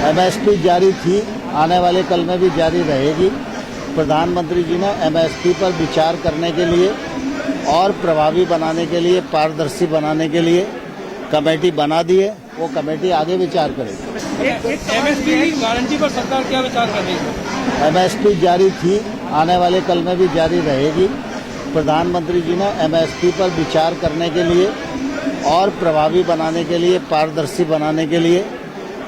MSP जारी थी, आने वाले कल में भी जारी रहेगी। प्रधानमंत्री जी ने एमएसपी पर विचार करने के लिए और प्रभावी बनाने के लिए, पारदर्शी बनाने के लिए कमेटी बना दी है। वो कमेटी आगे विचार करेगी। एमएसपी की गारंटी पर सरकार क्या विचार कर रही है? एमएसपी जारी थी, आने वाले कल में भी जारी रहेगी। प्रधानमंत्री जी ने एमएसपी पर विचार करने के लिए और प्रभावी बनाने के लिए, पारदर्शी बनाने के लिए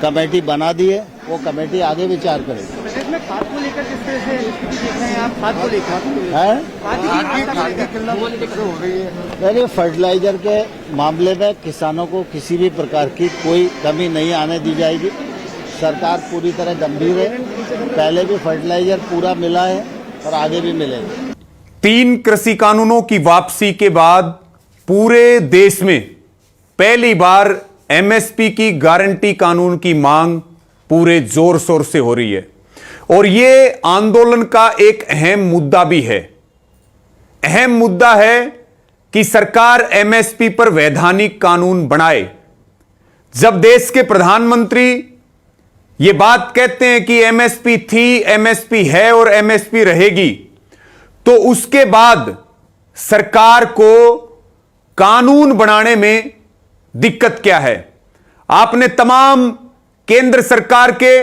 कमेटी बना दी है। वो कमेटी आगे विचार करेगी। बजट में खाद को लेकर किस तरह से स्थिति देख रहे हैं आप? खाद को लेकर है फर्टिलाइजर के मामले में किसानों को किसी भी प्रकार की कोई कमी नहीं आने दी जाएगी। सरकार पूरी तरह गंभीर है। पहले भी फर्टिलाइजर पूरा मिला है और आगे भी मिलेगा। 3 कृषि कानूनों की वापसी के बाद पूरे देश में पहली बार एमएसपी की गारंटी कानून की मांग पूरे जोर शोर से हो रही है और यह आंदोलन का एक अहम मुद्दा भी है। अहम मुद्दा है कि सरकार एमएसपी पर वैधानिक कानून बनाए। जब देश के प्रधानमंत्री यह बात कहते हैं कि एमएसपी थी, एमएसपी है और एमएसपी रहेगी, तो उसके बाद सरकार को कानून बनाने में दिक्कत क्या है? आपने तमाम केंद्र सरकार के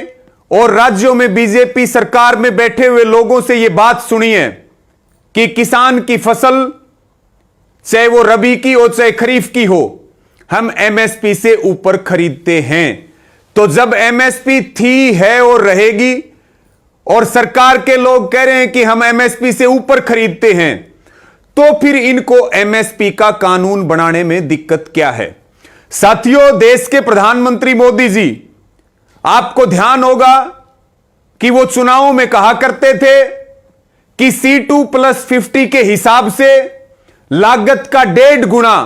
और राज्यों में बीजेपी सरकार में बैठे हुए लोगों से यह बात सुनी है कि किसान की फसल चाहे वो रबी की हो चाहे खरीफ की हो, हम एमएसपी से ऊपर खरीदते हैं। तो जब एमएसपी थी, है और रहेगी और सरकार के लोग कह रहे हैं कि हम एमएसपी से ऊपर खरीदते हैं, तो फिर इनको एमएसपी का कानून बनाने में दिक्कत क्या है? साथियों, देश के प्रधानमंत्री मोदी जी, आपको ध्यान होगा कि वो चुनावों में कहा करते थे कि C2+50 के हिसाब से लागत का 1.5 गुना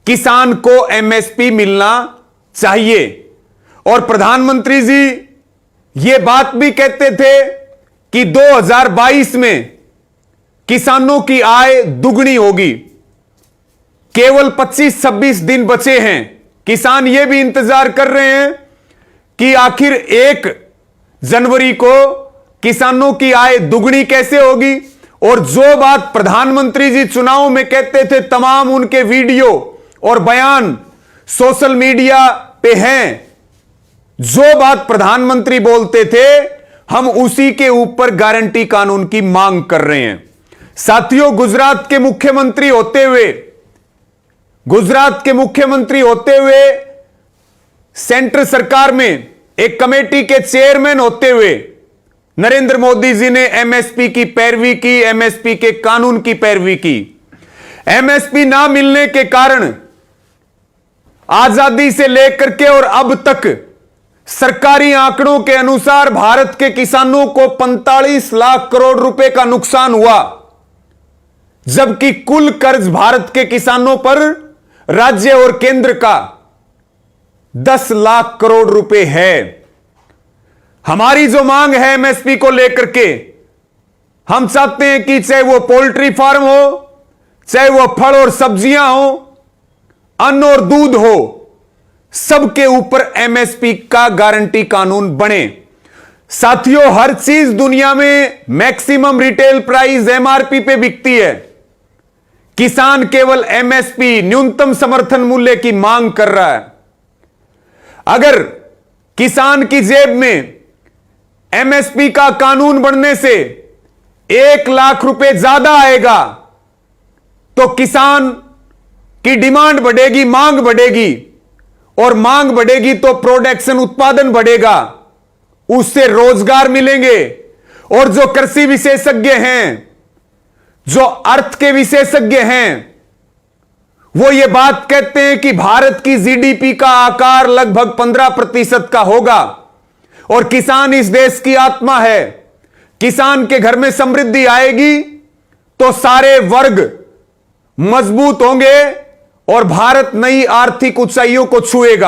किसान को एमएसपी मिलना चाहिए। और प्रधानमंत्री जी ये बात भी कहते थे कि 2022 में किसानों की आय दुगनी होगी। केवल 25-26 दिन बचे हैं। किसान यह भी इंतजार कर रहे हैं कि आखिर 1 जनवरी को किसानों की आय दुगनी कैसे होगी। और जो बात प्रधानमंत्री जी चुनाव में कहते थे, तमाम उनके वीडियो और बयान सोशल मीडिया पे हैं। जो बात प्रधानमंत्री बोलते थे, हम उसी के ऊपर गारंटी कानून की मांग कर रहे हैं। साथियों, गुजरात के मुख्यमंत्री होते हुए सेंट्रल सरकार में एक कमेटी के चेयरमैन होते हुए नरेंद्र मोदी जी ने एमएसपी की पैरवी की, एमएसपी के कानून की पैरवी की। एमएसपी ना मिलने के कारण आजादी से लेकर के और अब तक सरकारी आंकड़ों के अनुसार भारत के किसानों को 45 लाख करोड़ रुपए का नुकसान हुआ, जबकि कुल कर्ज भारत के किसानों पर राज्य और केंद्र का 10 लाख करोड़ रुपए है। हमारी जो मांग है एमएसपी को लेकर के, हम चाहते हैं कि चाहे वो पोल्ट्री फार्म हो, चाहे वो फल और सब्जियां हो, अन्न और दूध हो, सबके ऊपर एमएसपी का गारंटी कानून बने। साथियों, हर चीज दुनिया में मैक्सिमम रिटेल प्राइस एमआरपी पे बिकती है। किसान केवल एमएसपी, न्यूनतम समर्थन मूल्य की मांग कर रहा है। अगर किसान की जेब में एमएसपी का कानून बनने से 1 लाख रुपए ज्यादा आएगा, तो किसान की डिमांड बढ़ेगी, मांग बढ़ेगी, और मांग बढ़ेगी तो प्रोडक्शन, उत्पादन बढ़ेगा, उससे रोजगार मिलेंगे। और जो कृषि विशेषज्ञ हैं, जो अर्थ के विशेषज्ञ हैं, वो ये बात कहते हैं कि भारत की जीडीपी का आकार लगभग 15% का होगा और किसान इस देश की आत्मा है। किसान के घर में समृद्धि आएगी तो सारे वर्ग मजबूत होंगे और भारत नई आर्थिक ऊंचाइयों को छुएगा।